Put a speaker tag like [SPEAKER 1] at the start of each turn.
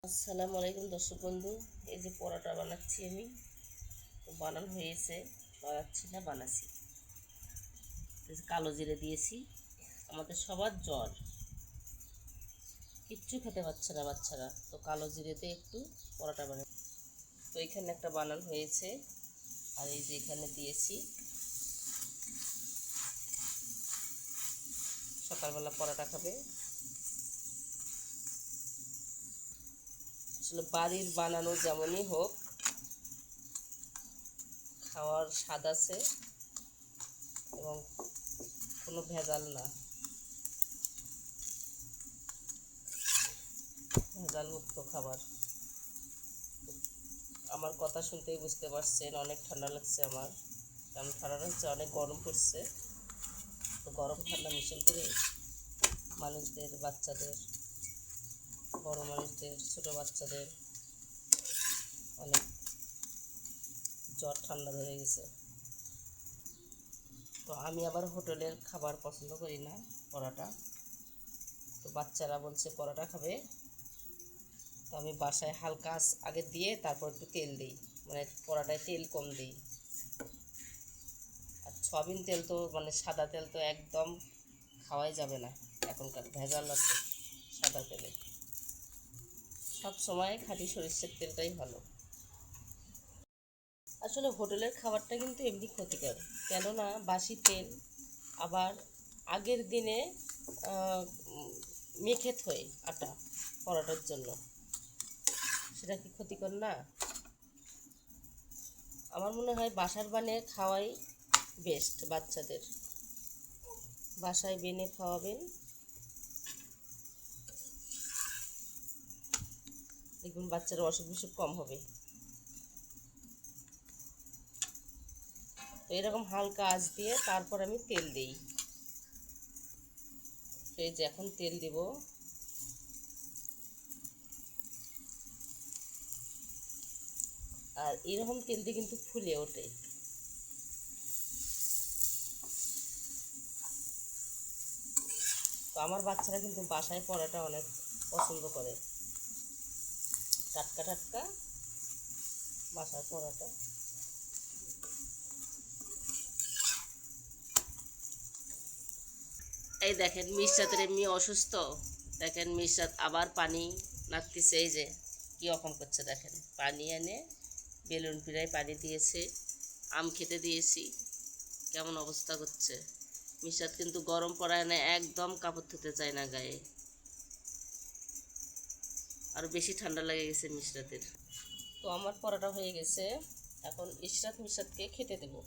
[SPEAKER 1] আসসালামু আলাইকুম দর্শক বন্ধু। এই যে পরোটা বানাচ্ছি আমি, তো বানানো হয়েছে, বানাচ্ছি না বানাচ্ছি। কালো জিরে দিয়েছি। আমাদের সবার জ্বর, কিচ্ছু খেতে পাচ্ছে না বাচ্চারা, তো কালো জিরেতে একটু পরোটা বানাই। তো এখানে একটা বানান হয়েছে, আর এই যে এখানে দিয়েছি। সকালবেলা পরোটা খাবে। আসলে বাড়ির বানানো যেমনই হোক, খাওয়ার স্বাদ আছে এবং কোনো ভেজাল না, ভেজাল মুক্ত খাবার। আমার কথা শুনতেই বুঝতে পারছেন অনেক ঠান্ডা লাগছে আমার, কারণ ঠান্ডাটা হচ্ছে অনেক গরম পড়ছে। তো গরম ঠান্ডা মিশেল করে মানুষদের, বাচ্চাদের, বড় মানুষদের, ছোটো বাচ্চাদের অনেক জ্বর ঠান্ডা ধরে গেছে। তো আমি আবার হোটেলের খাবার পছন্দ করি না, পরোটা। তো বাচ্চারা বলছে পরোটা খাবে, তো আমি বাসায় হালকা আগে দিয়ে তারপর একটু তেল দিই, মানে পরোটায় তেল কম দিই। আর সয়াবিন তেল তো মানে সাদা তেল তো একদম খাওয়াই যাবে না, এখনকার ভেজাল আছে সাদা তেলে। সব সময় খাঁটি সরিষার তেলটাই ভালো। আসলে হোটেলের খাবারটা কিন্তু এমনি ক্ষতিকর, কেননা বাসি তেল, আবার আগের দিনে মেখে থয় আটা পরোটার জন্য, সেটা কি ক্ষতিকর না? আমার মনে হয় বাসার বানিয়ে খাওয়াই বেস্ট। বাচ্চাদের বাসায় বেনে খাওয়াবেন, দেখুন বাচ্চার অসুখ বিসুখ কম হবে। তো এরকম হালকা আঁচ দিয়ে তারপর আমি তেল দিই। এই যে এখন তেল দিব, আর এরকম তেল দিয়ে কিন্তু ফুলে ওঠে। তো আমার বাচ্চারা কিন্তু বাসায় পরোটা অনেক পছন্দ করে, টাটকা টাটকা বাসার পরোটা। এই দেখেন মিশরাতের এমনি অসুস্থ, দেখেন মিশরাত আবার পানি নাকতেছে, এই যে কী রকম করছে দেখেন। পানি এনে বেলুন পিড়ায় পানি দিয়েছে, আম খেতে দিয়েছি, কেমন অবস্থা করছে। মিশরাত কিন্তু গরম পড়ায় না, একদম কাপড় ধুতে চায় না গায়ে, আরও বেশি ঠান্ডা লেগে গেছে মিশরাতের। তো আমার পরোটা হয়ে গেছে, এখন ইশরাত মিশরাতকে খেতে দেবো।